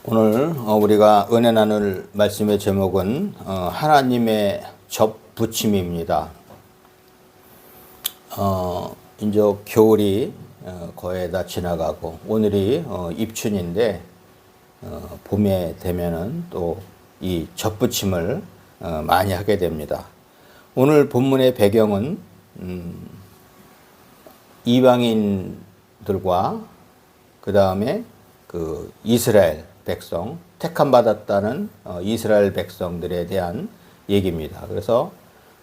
오늘 우리가 은혜 나눌 말씀의 제목은 하나님의 접붙임입니다. 이제 겨울이 거의 다 지나가고 오늘이 입춘인데 봄에 되면은 또 이 접붙임을 많이 하게 됩니다. 오늘 본문의 배경은 이방인들과 그 다음에 그 이스라엘 백성, 택함 받았다는 이스라엘 백성들에 대한 얘기입니다. 그래서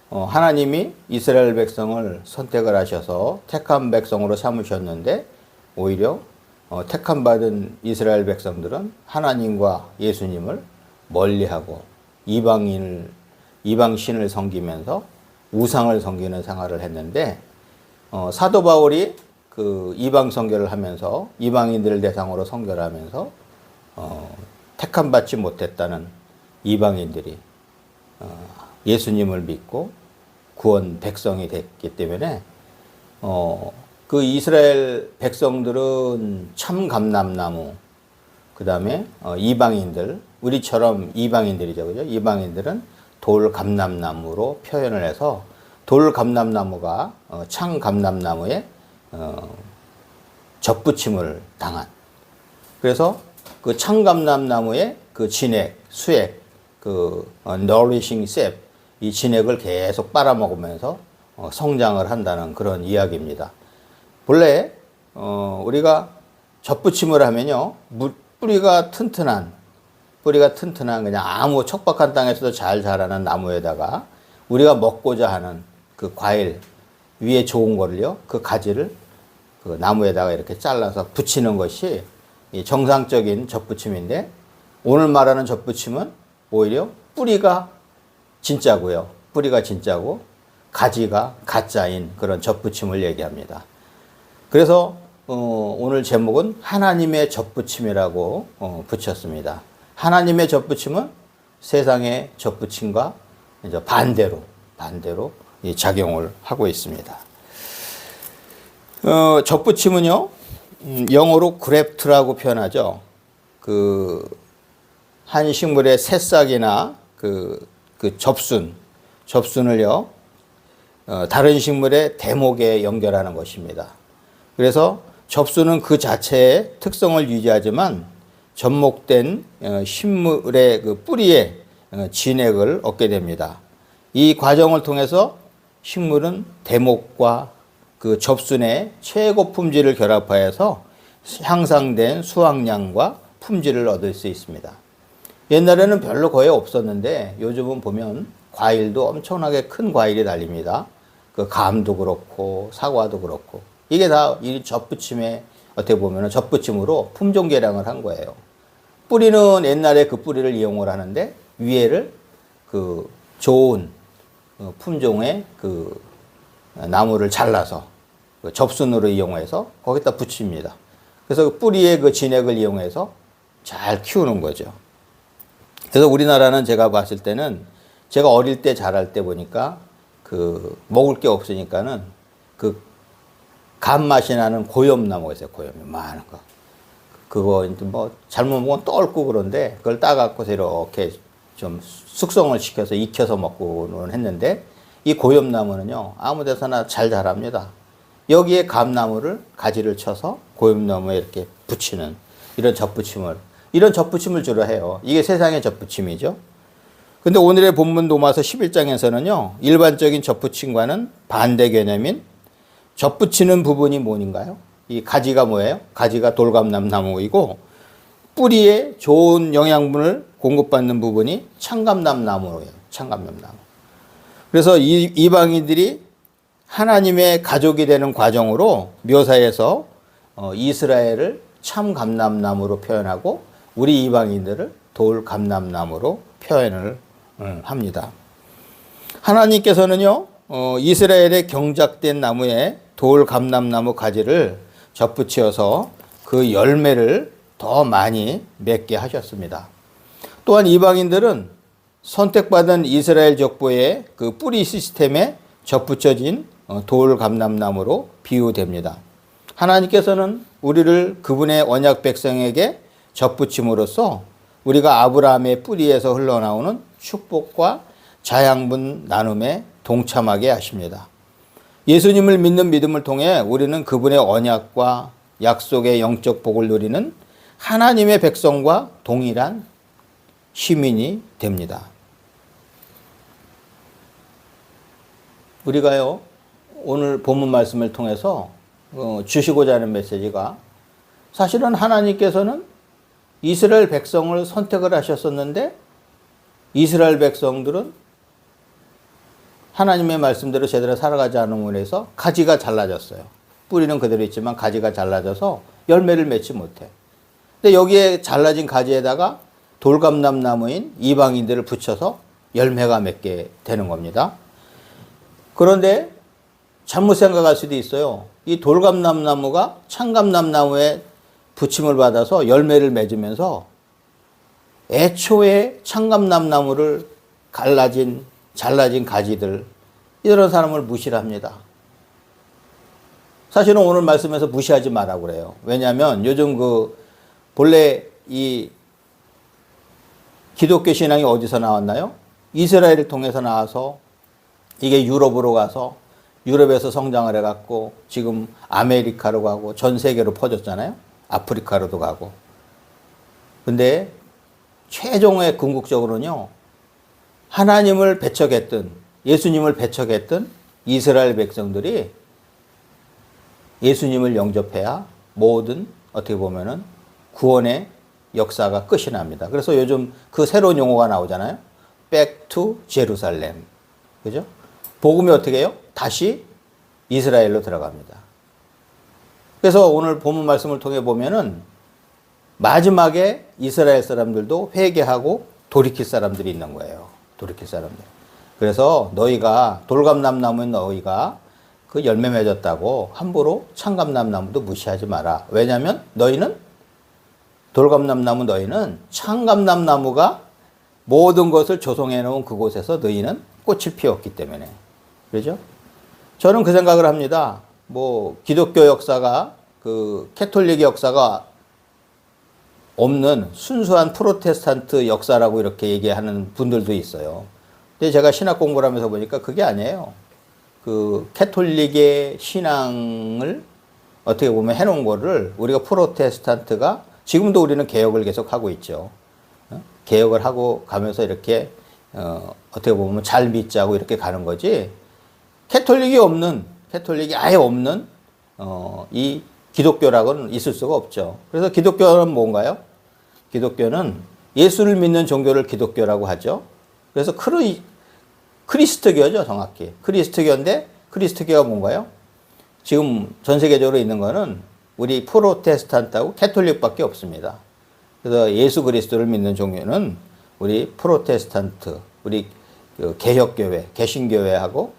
하나님이 이스라엘 백성을 선택을 하셔서 택함 백성으로 삼으셨는데 오히려 택함 받은 이스라엘 백성들은 하나님과 예수님을 멀리하고 이방신을 섬기면서 우상을 섬기는 생활을 했는데 사도 바울이 그 이방 선교를 하면서 이방인들을 대상으로 선교를 하면서 택함 받지 못했다는 이방인들이 예수님을 믿고 구원 백성이 됐기 때문에 그 이스라엘 백성들은 참 감람나무, 그 다음에 이방인들, 우리처럼 이방인들이죠, 그죠? 이방인들은 돌 감람나무로 표현을 해서 돌 감람나무가 참 감람나무에 접붙임을 당한. 그래서 그 참감람나무의 그 진액, 수액, 그 nourishing sap, 이 진액을 계속 빨아먹으면서 성장을 한다는 그런 이야기입니다. 본래 우리가 접붙임을 하면요, 뿌리가 튼튼한 그냥 아무 척박한 땅에서도 잘 자라는 나무에다가 우리가 먹고자 하는 그 과일 위에 좋은 거를요, 그 가지를 그 나무에다가 이렇게 잘라서 붙이는 것이 정상적인 접붙임인데, 오늘 말하는 접붙임은 오히려 뿌리가 진짜고요. 뿌리가 진짜고 가지가 가짜인 그런 접붙임을 얘기합니다. 그래서 오늘 제목은 하나님의 접붙임이라고 붙였습니다. 하나님의 접붙임은 세상의 접붙임과 이제 반대로 작용을 하고 있습니다. 접붙임은요, 영어로 그래프트라고 표현하죠. 한 식물의 새싹이나 그 접순을요, 다른 식물의 대목에 연결하는 것입니다. 그래서 접순은 그 자체의 특성을 유지하지만 접목된 식물의 그 뿌리에 진액을 얻게 됩니다. 이 과정을 통해서 식물은 대목과 그 접순의 최고 품질을 결합하여서 향상된 수확량과 품질을 얻을 수 있습니다. 옛날에는 별로 거의 없었는데 요즘은 보면 과일도 엄청나게 큰 과일이 달립니다. 그 감도 그렇고 사과도 그렇고 이게 다 이 접붙임에 어떻게 보면 접붙임으로 품종 개량을 한 거예요. 뿌리는 옛날에 그 뿌리를 이용을 하는데 위에를 그 좋은 품종의 그 나무를 잘라서 그 접순으로 이용해서 거기다 붙입니다. 그래서 그 뿌리의 그 진액을 이용해서 잘 키우는 거죠. 그래서 우리나라는 제가 봤을 때는 제가 어릴 때 자랄 때 보니까 그 먹을 게 없으니까는 그 감맛이 나는 고염나무가 있어요. 고염이 많은 거. 그거 뭐 잘못 먹으면 떫고 그런데 그걸 따갖고서 이렇게 좀 숙성을 시켜서 익혀서 먹고는 했는데 이 고염나무는요, 아무 데서나 잘 자랍니다. 여기에 감나무를 가지를 쳐서 고염나무에 이렇게 붙이는 이런 접붙임을 주로 해요. 이게 세상의 접붙임이죠. 근데 오늘의 본문 로마서 11장에서는요, 일반적인 접붙임과는 반대 개념인 접붙이는 부분이 뭔가요? 이 가지가 뭐예요? 가지가 돌감람나무이고 뿌리에 좋은 영양분을 공급받는 부분이 참감람나무예요. 참감람나무. 그래서 이방인들이 하나님의 가족이 되는 과정으로 묘사해서 이스라엘을 참감람나무로 표현하고 우리 이방인들을 돌감람나무로 표현을 합니다. 하나님께서는요, 이스라엘의 경작된 나무에 돌감람나무 가지를 접붙여서 그 열매를 더 많이 맺게 하셨습니다. 또한 이방인들은 선택받은 이스라엘 족보의 그 뿌리 시스템에 접붙여진 돌감람나무로 비유됩니다. 하나님께서는 우리를 그분의 언약 백성에게 접붙임으로써 우리가 아브라함의 뿌리에서 흘러나오는 축복과 자양분 나눔에 동참하게 하십니다. 예수님을 믿는 믿음을 통해 우리는 그분의 언약과 약속의 영적 복을 누리는 하나님의 백성과 동일한 시민이 됩니다. 우리가요, 오늘 본문 말씀을 통해서 주시고자 하는 메시지가 사실은 하나님께서는 이스라엘 백성을 선택을 하셨었는데 이스라엘 백성들은 하나님의 말씀대로 제대로 살아가지 않음으로 해서 가지가 잘라졌어요. 뿌리는 그대로 있지만 가지가 잘라져서 열매를 맺지 못해. 근데 여기에 잘라진 가지에다가 돌감람나무인 이방인들을 붙여서 열매가 맺게 되는 겁니다. 그런데 잘못 생각할 수도 있어요. 이 돌감람나무가 창감람나무에 붙임을 받아서 열매를 맺으면서 애초에 창감람나무를 잘라진 가지들, 이런 사람을 무시를 합니다. 사실은 오늘 말씀에서 무시하지 말라고 그래요. 왜냐하면 요즘 본래 이 기독교 신앙이 어디서 나왔나요? 이스라엘을 통해서 나와서 이게 유럽으로 가서 유럽에서 성장을 해갖고 지금 아메리카로 가고 전 세계로 퍼졌잖아요. 아프리카로도 가고. 근데 최종의 궁극적으로는요, 하나님을 배척했던, 예수님을 배척했던 이스라엘 백성들이 예수님을 영접해야 모든 어떻게 보면은 구원의 역사가 끝이 납니다. 그래서 요즘 그 새로운 용어가 나오잖아요. Back to Jerusalem. 그죠? 복음이 어떻게 해요? 다시 이스라엘로 들어갑니다. 그래서 오늘 본문 말씀을 통해 보면은 마지막에 이스라엘 사람들도 회개하고 돌이킬 사람들이 있는 거예요. 돌이킬 사람들. 그래서 너희가 돌감람나무인 너희가 그 열매 맺었다고 함부로 창감람나무도 무시하지 마라. 왜냐하면 너희는 돌감람나무 너희는 창감람나무가 모든 것을 조성해 놓은 그곳에서 너희는 꽃을 피웠기 때문에. 그렇죠? 저는 그 생각을 합니다. 기독교 역사가 캐톨릭 역사가 없는 순수한 프로테스탄트 역사라고 이렇게 얘기하는 분들도 있어요. 근데 제가 신학 공부를 하면서 보니까 그게 아니에요. 캐톨릭의 신앙을 어떻게 보면 해놓은 거를 우리가 프로테스탄트가 지금도 우리는 개혁을 계속 하고 있죠. 개혁을 하고 가면서 이렇게 어떻게 보면 잘 믿자고 이렇게 가는 거지. 캐톨릭이 아예 없는 이 기독교라고는 있을 수가 없죠. 그래서 기독교는 뭔가요? 기독교는 예수를 믿는 종교를 기독교라고 하죠. 그래서 크리스트교죠, 정확히. 크리스트교인데 크리스트교가 뭔가요? 지금 전 세계적으로 있는 거는 우리 프로테스탄트하고 캐톨릭밖에 없습니다. 그래서 예수 그리스도를 믿는 종교는 우리 프로테스탄트, 우리 개혁교회, 개신교회하고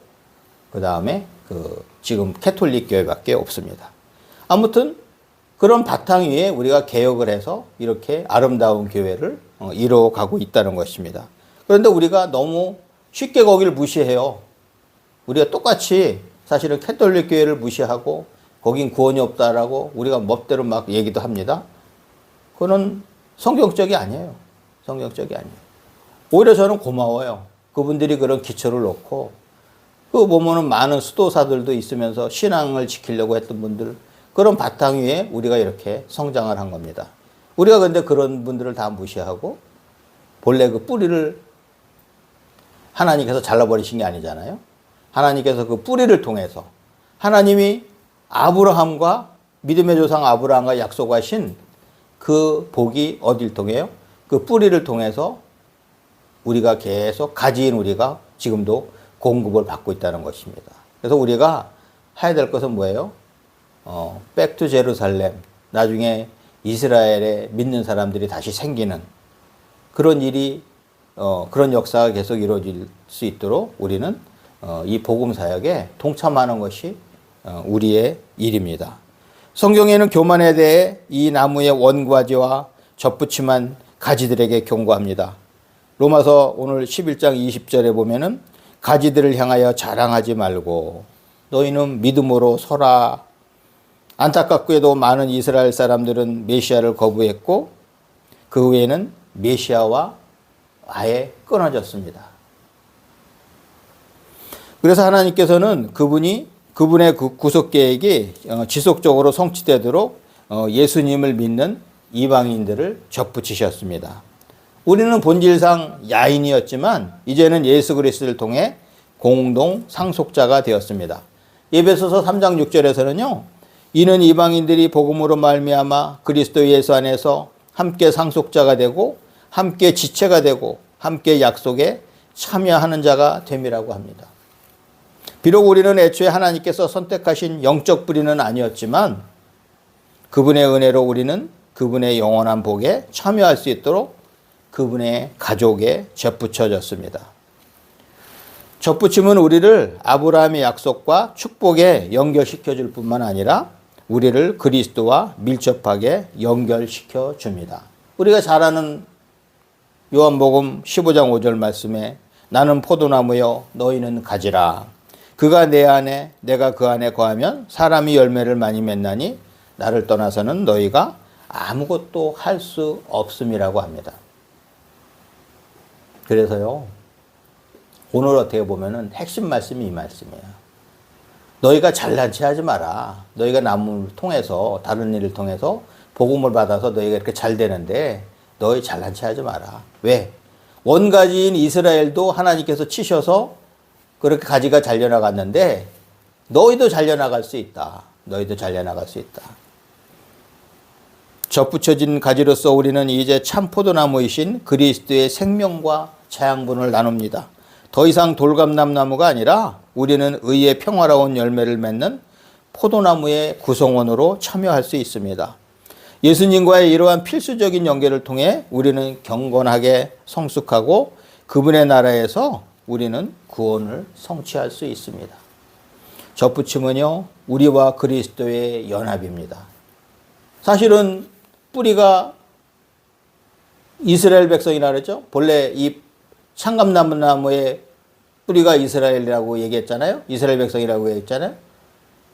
그 다음에 지금 캐톨릭 교회밖에 없습니다. 아무튼 그런 바탕 위에 우리가 개혁을 해서 이렇게 아름다운 교회를 이뤄가고 있다는 것입니다. 그런데 우리가 너무 쉽게 거기를 무시해요. 우리가 똑같이 사실은 캐톨릭 교회를 무시하고 거긴 구원이 없다라고 우리가 멋대로 막 얘기도 합니다. 그거는 성경적이 아니에요. 성경적이 아니에요. 오히려 저는 고마워요. 그분들이 그런 기초를 놓고 보면은 많은 수도사들도 있으면서 신앙을 지키려고 했던 분들, 그런 바탕 위에 우리가 이렇게 성장을 한 겁니다. 우리가 근데 그런 분들을 다 무시하고 본래 그 뿌리를 하나님께서 잘라버리신 게 아니잖아요. 하나님께서 그 뿌리를 통해서 하나님이 아브라함과 믿음의 조상 아브라함과 약속하신 그 복이 어딜 통해요? 그 뿌리를 통해서 우리가 계속 가지인 우리가 지금도 공급을 받고 있다는 것입니다. 그래서 우리가 해야 될 것은 뭐예요? Back to Jerusalem. 나중에 이스라엘에 믿는 사람들이 다시 생기는 그런 일이, 그런 역사가 계속 이루어질 수 있도록 우리는 이 복음 사역에 동참하는 것이 우리의 일입니다. 성경에는 교만에 대해 이 나무의 원과지와 접붙임한 가지들에게 경고합니다. 로마서 오늘 11장 20절에 보면은 가지들을 향하여 자랑하지 말고 너희는 믿음으로 서라. 안타깝게도 많은 이스라엘 사람들은 메시아를 거부했고 그 후에는 메시아와 아예 끊어졌습니다. 그래서 하나님께서는 그분의 그 구속 계획이 지속적으로 성취되도록 예수님을 믿는 이방인들을 접붙이셨습니다. 우리는 본질상 야인이었지만 이제는 예수 그리스도를 통해 공동 상속자가 되었습니다. 에베소서 3장 6절에서는요. 이는 이방인들이 복음으로 말미암아 그리스도 예수 안에서 함께 상속자가 되고 함께 지체가 되고 함께 약속에 참여하는 자가 됨이라고 합니다. 비록 우리는 애초에 하나님께서 선택하신 영적 뿌리는 아니었지만 그분의 은혜로 우리는 그분의 영원한 복에 참여할 수 있도록 그분의 가족에 접붙여졌습니다. 접붙임은 우리를 아브라함의 약속과 축복에 연결시켜 줄 뿐만 아니라 우리를 그리스도와 밀접하게 연결시켜 줍니다. 우리가 잘 아는 요한복음 15장 5절 말씀에 나는 포도나무여 너희는 가지라. 그가 내 안에 내가 그 안에 거하면 사람이 열매를 많이 맺나니 나를 떠나서는 너희가 아무것도 할 수 없음이라고 합니다. 그래서요. 오늘 어떻게 보면은 핵심 말씀이 이 말씀이에요. 너희가 잘난 체 하지 마라. 너희가 남을 통해서 다른 일을 통해서 복음을 받아서 너희가 이렇게 잘 되는데 너희 잘난 체 하지 마라. 왜? 원가지인 이스라엘도 하나님께서 치셔서 그렇게 가지가 잘려나갔는데 너희도 잘려나갈 수 있다. 너희도 잘려나갈 수 있다. 접붙여진 가지로서 우리는 이제 참 포도나무이신 그리스도의 생명과 자양분을 나눕니다. 더 이상 돌감나무가 아니라 우리는 의의 평화로운 열매를 맺는 포도나무의 구성원으로 참여할 수 있습니다. 예수님과의 이러한 필수적인 연결을 통해 우리는 경건하게 성숙하고 그분의 나라에서 우리는 구원을 성취할 수 있습니다. 접붙임은요, 우리와 그리스도의 연합입니다. 사실은 뿌리가 이스라엘 백성이라 그랬죠. 본래 이 창감나무의 뿌리가 이스라엘이라고 얘기했잖아요. 이스라엘 백성이라고 얘기했잖아요.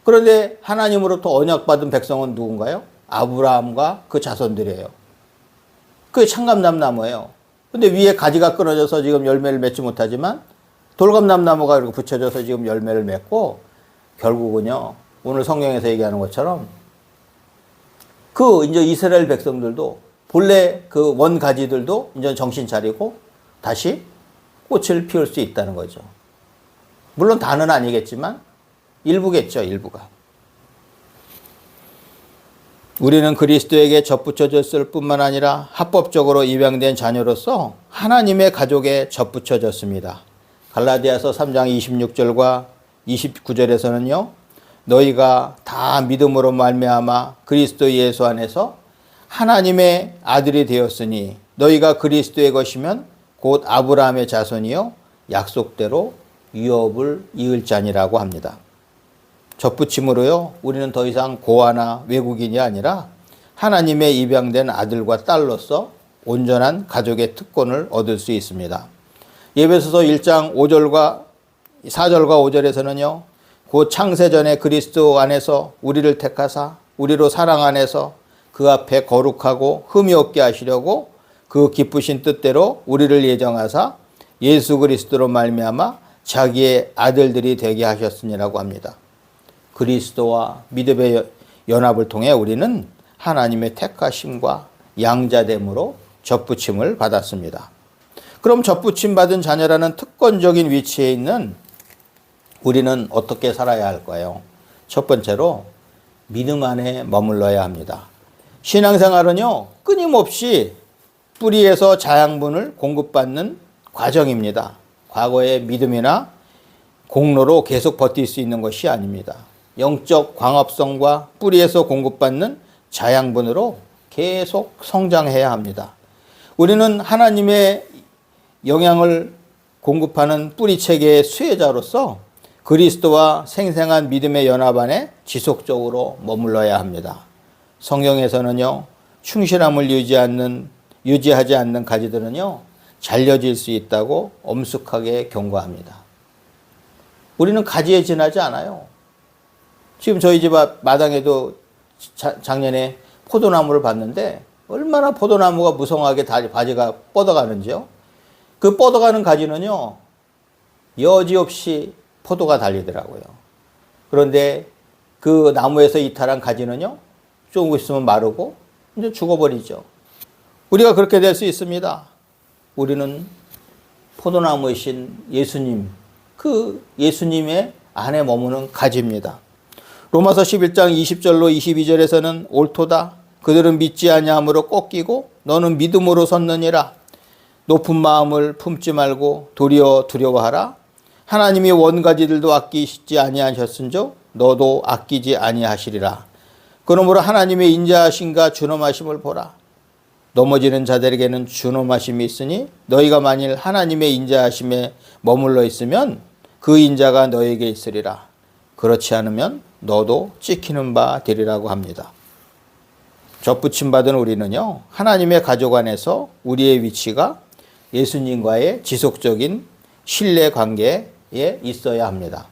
그런데 하나님으로부터 언약받은 백성은 누군가요? 아브라함과 그 자손들이에요. 그게 창감나무예요. 근데 위에 가지가 끊어져서 지금 열매를 맺지 못하지만 돌감나무가 이렇게 붙여져서 지금 열매를 맺고 결국은요, 오늘 성경에서 얘기하는 것처럼 그 이제 이스라엘 백성들도 본래 그 원가지들도 이제 정신 차리고 다시 꽃을 피울 수 있다는 거죠. 물론 다는 아니겠지만 일부겠죠, 일부가. 우리는 그리스도에게 접붙여졌을 뿐만 아니라 합법적으로 입양된 자녀로서 하나님의 가족에 접붙여졌습니다. 갈라디아서 3장 26절과 29절에서는요. 너희가 다 믿음으로 말미암아 그리스도 예수 안에서 하나님의 아들이 되었으니 너희가 그리스도의 것이면 곧 아브라함의 자손이요 약속대로 유업을 이을 자니라고 합니다. 접붙임으로요 우리는 더 이상 고아나 외국인이 아니라 하나님의 입양된 아들과 딸로서 온전한 가족의 특권을 얻을 수 있습니다. 에베소서 1장 4절과 5절에서는요 곧 창세전에 그리스도 안에서 우리를 택하사 우리로 사랑 안에서 그 앞에 거룩하고 흠이 없게 하시려고 그 기쁘신 뜻대로 우리를 예정하사 예수 그리스도로 말미암아 자기의 아들들이 되게 하셨으니라고 합니다. 그리스도와 믿음의 연합을 통해 우리는 하나님의 택하심과 양자됨으로 접붙임을 받았습니다. 그럼 접붙임 받은 자녀라는 특권적인 위치에 있는 우리는 어떻게 살아야 할까요? 첫 번째로 믿음 안에 머물러야 합니다. 신앙생활은요 끊임없이 뿌리에서 자양분을 공급받는 과정입니다. 과거의 믿음이나 공로로 계속 버틸 수 있는 것이 아닙니다. 영적 광합성과 뿌리에서 공급받는 자양분으로 계속 성장해야 합니다. 우리는 하나님의 영향을 공급하는 뿌리체계의 수혜자로서 그리스도와 생생한 믿음의 연합 안에 지속적으로 머물러야 합니다. 성경에서는요, 충실함을 유지하지 않는 가지들은요, 잘려질 수 있다고 엄숙하게 경고합니다. 우리는 가지에 지나지 않아요. 지금 저희 집 앞 마당에도 작년에 포도나무를 봤는데 얼마나 포도나무가 무성하게 가지가 뻗어가는지요. 그 뻗어가는 가지는요, 여지없이 포도가 달리더라고요. 그런데 그 나무에서 이탈한 가지는요, 조금 있으면 마르고 이제 죽어버리죠. 우리가 그렇게 될 수 있습니다. 우리는 포도나무이신 예수님, 그 예수님의 안에 머무는 가지입니다. 로마서 11장 20절로 22절에서는 옳도다. 그들은 믿지 아니함으로 꺾이고 너는 믿음으로 섰느니라. 높은 마음을 품지 말고 도리어 두려워하라. 하나님이 원가지들도 아끼시지 아니하셨은즉 너도 아끼지 아니하시리라. 그러므로 하나님의 인자하심과 준엄하심을 보라. 넘어지는 자들에게는 준엄하심이 있으니 너희가 만일 하나님의 인자하심에 머물러 있으면 그 인자가 너에게 있으리라. 그렇지 않으면 너도 찍히는 바 되리라고 합니다. 접붙임 받은 우리는요, 하나님의 가족 안에서 우리의 위치가 예수님과의 지속적인 신뢰 관계에 있어야 합니다.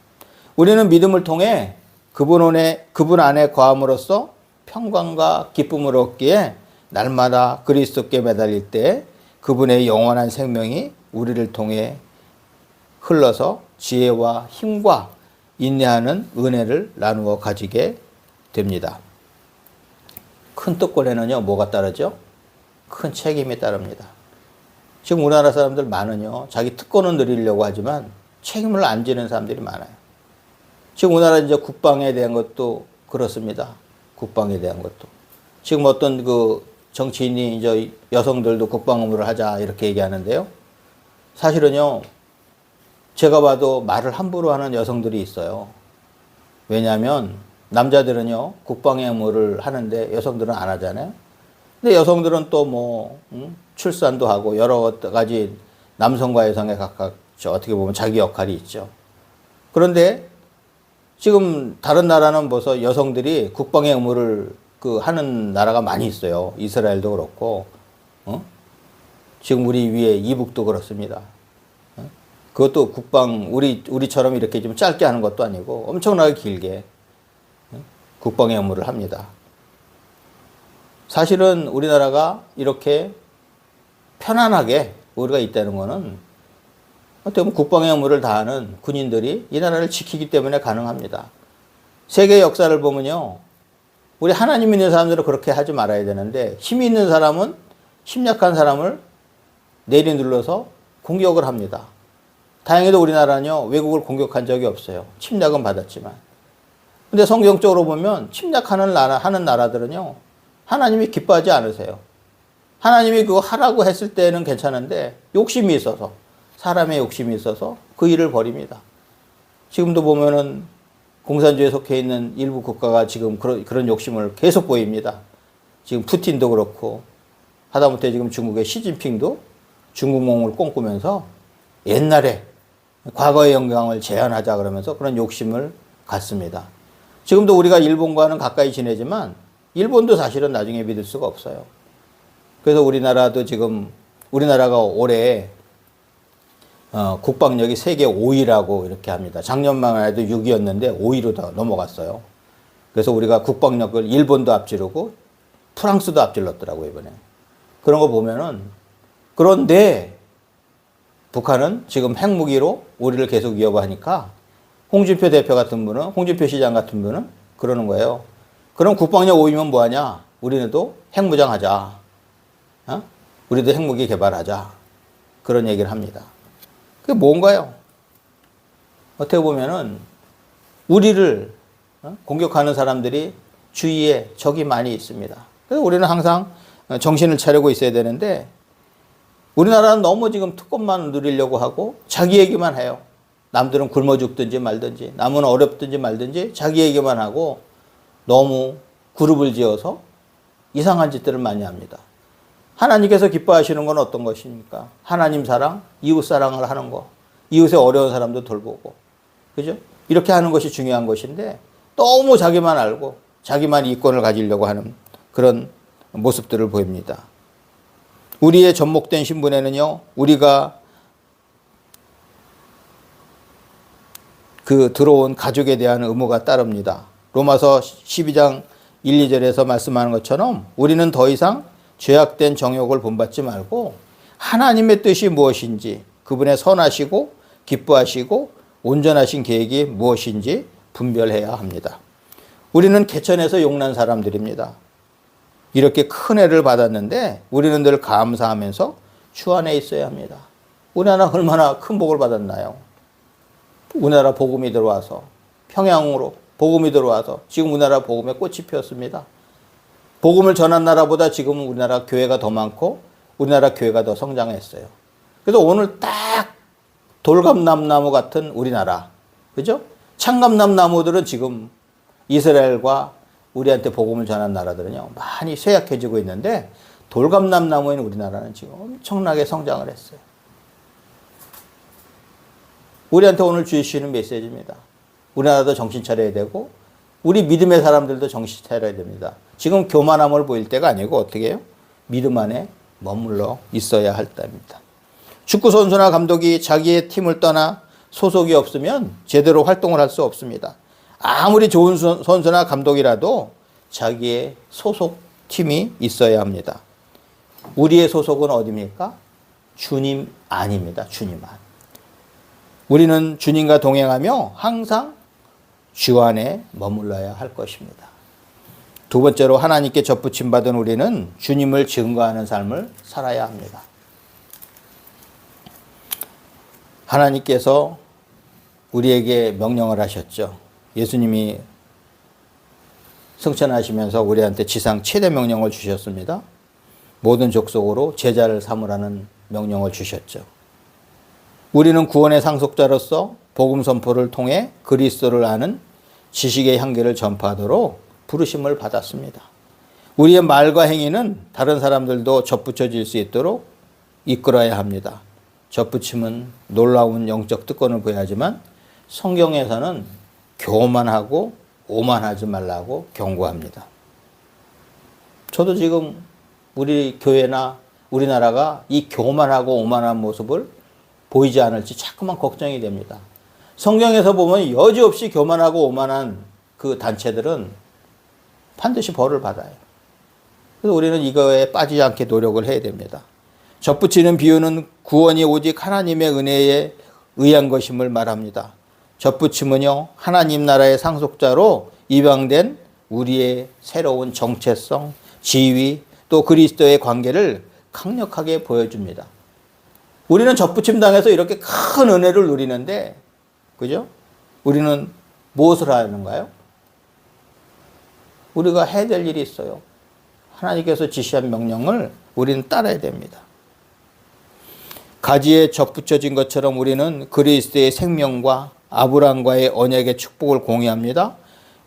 우리는 믿음을 통해 그분 안에 거함으로써 평강과 기쁨을 얻기에 날마다 그리스도께 매달릴 때 그분의 영원한 생명이 우리를 통해 흘러서 지혜와 힘과 인내하는 은혜를 나누어 가지게 됩니다. 큰 뜻권에는요, 뭐가 따르죠? 큰 책임이 따릅니다. 지금 우리나라 사람들 많은요, 자기 특권을 누리려고 하지만 책임을 안 지는 사람들이 많아요. 지금 우리나라 이제 국방에 대한 것도 그렇습니다. 국방에 대한 것도. 지금 어떤 그 정치인이 이제 여성들도 국방 의무를 하자 이렇게 얘기하는데요. 사실은요, 제가 봐도 말을 함부로 하는 여성들이 있어요. 왜냐하면 남자들은요, 국방의 의무를 하는데 여성들은 안 하잖아요. 근데 여성들은 또 뭐, 출산도 하고 여러 가지 남성과 여성의 각각 어떻게 보면 자기 역할이 있죠. 그런데 지금 다른 나라는 벌써 여성들이 국방의 의무를 하는 나라가 많이 있어요. 이스라엘도 그렇고, 지금 우리 위에 이북도 그렇습니다. 그것도 국방, 우리처럼 이렇게 좀 짧게 하는 것도 아니고 엄청나게 길게 국방의 의무를 합니다. 사실은 우리나라가 이렇게 편안하게 우리가 있다는 거는 어떻게 보면 국방의 의무를 다하는 군인들이 이 나라를 지키기 때문에 가능합니다. 세계 역사를 보면요, 우리 하나님 믿는 사람들은 그렇게 하지 말아야 되는데 힘이 있는 사람은 힘약한 사람을 내리눌러서 공격을 합니다. 다행히도 우리나라는요, 외국을 공격한 적이 없어요. 침략은 받았지만. 근데 성경적으로 보면 침략하는 하는 나라들은요, 하나님이 기뻐하지 않으세요. 하나님이 그거 하라고 했을 때는 괜찮은데 욕심이 있어서, 사람의 욕심이 있어서 그 일을 벌입니다. 지금도 보면은 공산주의에 속해 있는 일부 국가가 지금 그런 욕심을 계속 보입니다. 지금 푸틴도 그렇고, 하다못해 지금 중국의 시진핑도 중국 몸을 꿈꾸면서 옛날에 과거의 영광을 재현하자 그러면서 그런 욕심을 갖습니다. 지금도 우리가 일본과는 가까이 지내지만 일본도 사실은 나중에 믿을 수가 없어요. 그래서 우리나라도 지금, 우리나라가 올해 국방력이 세계 5위라고 이렇게 합니다. 작년만 해도 6위였는데 5위로 다 넘어갔어요. 그래서 우리가 국방력을 일본도 앞지르고 프랑스도 앞질렀더라고요, 이번에. 그런 거 보면은, 그런데 북한은 지금 핵무기로 우리를 계속 위협하니까 홍준표 대표 같은 분은, 홍준표 시장 같은 분은 그러는 거예요. 그럼 국방력 5위면 뭐하냐? 우리도 핵무장하자. 우리도 핵무기 개발하자. 그런 얘기를 합니다. 그게 뭔가요? 어떻게 보면은 우리를 공격하는 사람들이 주위에 적이 많이 있습니다. 그래서 우리는 항상 정신을 차리고 있어야 되는데, 우리나라는 너무 지금 특권만 누리려고 하고 자기 얘기만 해요. 남들은 굶어 죽든지 말든지, 남은 어렵든지 말든지 자기 얘기만 하고 너무 그룹을 지어서 이상한 짓들을 많이 합니다. 하나님께서 기뻐하시는 건 어떤 것입니까? 하나님 사랑, 이웃 사랑을 하는 거. 이웃의 어려운 사람도 돌보고. 그죠? 이렇게 하는 것이 중요한 것인데 너무 자기만 알고 자기만 이권을 가지려고 하는 그런 모습들을 보입니다. 우리의 접목된 신분에는요, 우리가 들어온 가족에 대한 의무가 따릅니다. 로마서 12장 1, 2절에서 말씀하는 것처럼 우리는 더 이상 죄악된 정욕을 본받지 말고 하나님의 뜻이 무엇인지, 그분의 선하시고 기뻐하시고 온전하신 계획이 무엇인지 분별해야 합니다. 우리는 개천에서 용난 사람들입니다. 이렇게 큰 애를 받았는데 우리는 늘 감사하면서 주 안에 있어야 합니다. 우리나라 얼마나 큰 복을 받았나요? 우리나라 복음이 들어와서, 평양으로 복음이 들어와서 지금 우리나라 복음에 꽃이 피었습니다. 복음을 전한 나라보다 지금 우리나라 교회가 더 많고 우리나라 교회가 더 성장했어요. 그래서 오늘 딱 돌감람나무 같은 우리나라, 그죠? 창감람나무들은 지금 이스라엘과 우리한테 복음을 전한 나라들은요, 많이 쇠약해지고 있는데 돌감람나무인 우리나라는 지금 엄청나게 성장을 했어요. 우리한테 오늘 주시는 메시지입니다. 우리나라도 정신 차려야 되고 우리 믿음의 사람들도 정신 차려야 됩니다. 지금 교만함을 보일 때가 아니고 어떻게 해요? 믿음 안에 머물러 있어야 할 때입니다. 축구 선수나 감독이 자기의 팀을 떠나 소속이 없으면 제대로 활동을 할 수 없습니다. 아무리 좋은 선수나 감독이라도 자기의 소속 팀이 있어야 합니다. 우리의 소속은 어디입니까? 주님 안입니다. 주님 안. 우리는 주님과 동행하며 항상 주 안에 머물러야 할 것입니다. 두 번째로 하나님께 접붙임 받은 우리는 주님을 증거하는 삶을 살아야 합니다. 하나님께서 우리에게 명령을 하셨죠. 예수님이 승천하시면서 우리한테 지상 최대 명령을 주셨습니다. 모든 족속으로 제자를 삼으라는 명령을 주셨죠. 우리는 구원의 상속자로서 복음 선포를 통해 그리스도를 아는 지식의 향기를 전파하도록 부르심을 받았습니다. 우리의 말과 행위는 다른 사람들도 접붙여질 수 있도록 이끌어야 합니다. 접붙임은 놀라운 영적 특권을 보여야지만 성경에서는 교만하고 오만하지 말라고 경고합니다. 저도 지금 우리 교회나 우리나라가 이 교만하고 오만한 모습을 보이지 않을지 자꾸만 걱정이 됩니다. 성경에서 보면 여지없이 교만하고 오만한 그 단체들은 반드시 벌을 받아요. 그래서 우리는 이거에 빠지지 않게 노력을 해야 됩니다. 접붙이는 비유는 구원이 오직 하나님의 은혜에 의한 것임을 말합니다. 접붙임은요, 하나님 나라의 상속자로 입양된 우리의 새로운 정체성, 지위, 또 그리스도의 관계를 강력하게 보여줍니다. 우리는 접붙임 당해서 이렇게 큰 은혜를 누리는데, 그죠? 우리는 무엇을 하는가요? 우리가 해야 될 일이 있어요. 하나님께서 지시한 명령을 우리는 따라야 됩니다. 가지에 접붙여진 것처럼 우리는 그리스도의 생명과 아브라함과의 언약의 축복을 공유합니다.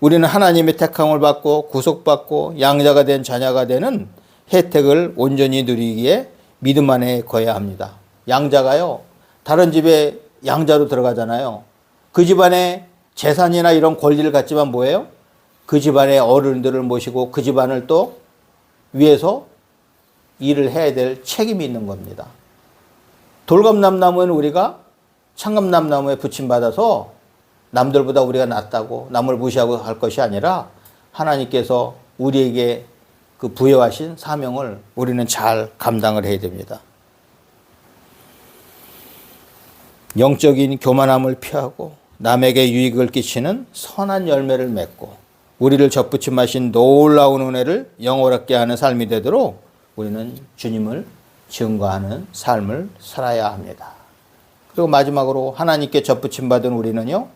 우리는 하나님의 택함을 받고 구속받고 양자가 된 자녀가 되는 혜택을 온전히 누리기에 믿음 안에 거해야 합니다. 양자가요, 다른 집에 양자로 들어가잖아요. 그 집안에 재산이나 이런 권리를 갖지만 뭐예요? 그 집안의 어른들을 모시고 그 집안을 또 위해서 일을 해야 될 책임이 있는 겁니다. 돌감람나무에는 우리가 창감람나무에 붙임받아서 남들보다 우리가 낫다고 남을 무시하고 할 것이 아니라 하나님께서 우리에게 그 부여하신 사명을 우리는 잘 감당을 해야 됩니다. 영적인 교만함을 피하고 남에게 유익을 끼치는 선한 열매를 맺고 우리를 접붙임하신 놀라운 은혜를 영원하게 하는 삶이 되도록 우리는 주님을 증거하는 삶을 살아야 합니다. 그리고 마지막으로 하나님께 접붙임받은 우리는요,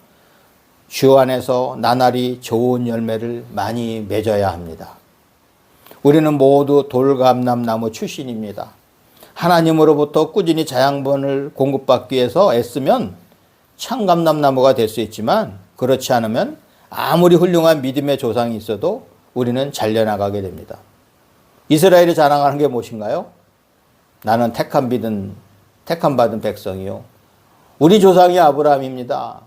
주 안에서 나날이 좋은 열매를 많이 맺어야 합니다. 우리는 모두 돌감람나무 출신입니다. 하나님으로부터 꾸준히 자양분을 공급받기 위해서 애쓰면 창감람나무가 될 수 있지만 그렇지 않으면 아무리 훌륭한 믿음의 조상이 있어도 우리는 잘려나가게 됩니다. 이스라엘이 자랑하는 게 무엇인가요? 나는 택함받은 백성이요. 우리 조상이 아브라함입니다.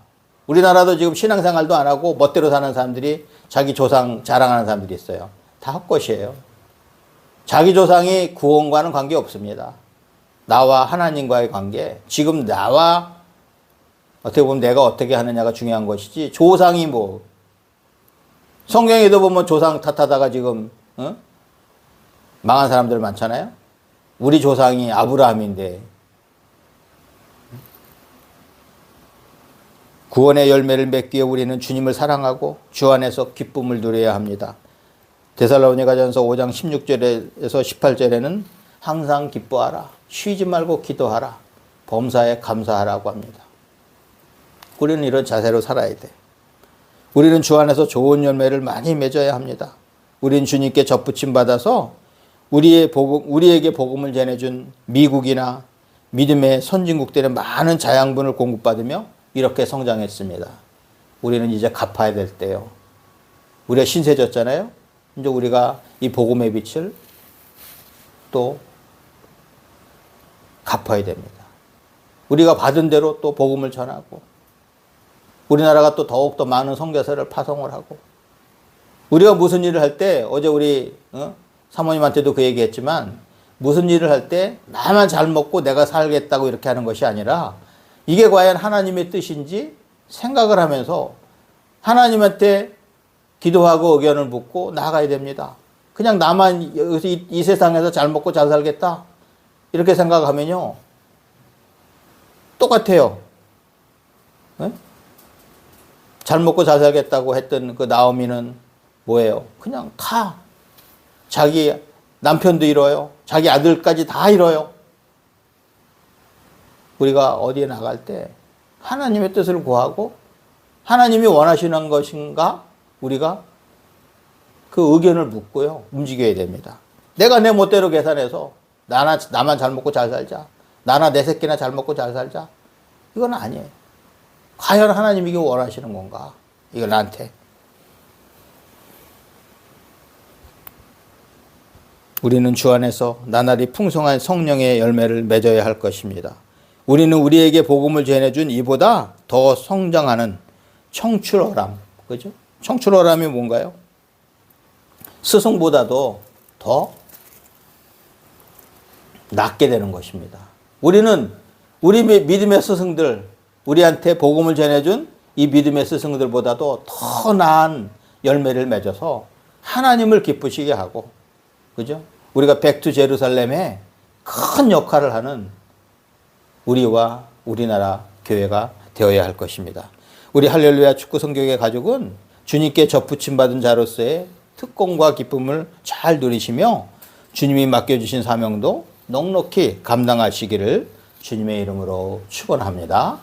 우리나라도 지금 신앙생활도 안 하고 멋대로 사는 사람들이 자기 조상 자랑하는 사람들이 있어요. 다 헛것이에요. 자기 조상이 구원과는 관계 없습니다. 나와 하나님과의 관계, 지금 나와 어떻게 보면 내가 어떻게 하느냐가 중요한 것이지 조상이 뭐, 성경에도 보면 조상 탓하다가 지금 망한 사람들 많잖아요. 우리 조상이 아브라함인데 구원의 열매를 맺기 위해 우리는 주님을 사랑하고 주 안에서 기쁨을 누려야 합니다. 데살로니가전서 5장 16절에서 18절에는 항상 기뻐하라, 쉬지 말고 기도하라, 범사에 감사하라고 합니다. 우리는 이런 자세로 살아야 돼. 우리는 주 안에서 좋은 열매를 많이 맺어야 합니다. 우리는 주님께 접붙임 받아서 우리에게 복음을 전해준 미국이나 믿음의 선진국들의 많은 자양분을 공급받으며 이렇게 성장했습니다. 우리는 이제 갚아야 될 때요. 우리가 신세졌잖아요. 이제 우리가 이 복음의 빛을 또 갚아야 됩니다. 우리가 받은 대로 또 복음을 전하고 우리나라가 또 더욱더 많은 선교사를 파송을 하고 우리가 무슨 일을 할 때 어제 우리 사모님한테도 그 얘기했지만 무슨 일을 할 때 나만 잘 먹고 내가 살겠다고 이렇게 하는 것이 아니라 이게 과연 하나님의 뜻인지 생각을 하면서 하나님한테 기도하고 의견을 묻고 나아가야 됩니다. 그냥 나만 이 세상에서 잘 먹고 잘 살겠다 이렇게 생각하면요 똑같아요. 네? 잘 먹고 잘 살겠다고 했던 그 나오미는 뭐예요? 그냥 다 자기 남편도 잃어요. 자기 아들까지 다 잃어요. 우리가 어디에 나갈 때 하나님의 뜻을 구하고 하나님이 원하시는 것인가 우리가 그 의견을 묻고요 움직여야 됩니다. 내가 내 멋대로 계산해서 나만 잘 먹고 잘 살자, 나나 내 새끼나 잘 먹고 잘 살자, 이건 아니에요. 과연 하나님이 이게 원하시는 건가? 이거 나한테. 우리는 주 안에서 나날이 풍성한 성령의 열매를 맺어야 할 것입니다. 우리는 우리에게 복음을 전해준 이보다 더 성장하는 청출어람, 그죠? 청출어람이 뭔가요? 스승보다도 더 낫게 되는 것입니다. 우리는 우리 믿음의 스승들, 우리한테 복음을 전해준 이 믿음의 스승들보다도 더 나은 열매를 맺어서 하나님을 기쁘시게 하고, 그죠? 우리가 백투 제루살렘에 큰 역할을 하는 우리와 우리나라 교회가 되어야 할 것입니다. 우리 할렐루야 축구 성교회 가족은 주님께 접붙임 받은 자로서의 특권과 기쁨을 잘 누리시며 주님이 맡겨주신 사명도 넉넉히 감당하시기를 주님의 이름으로 축원합니다.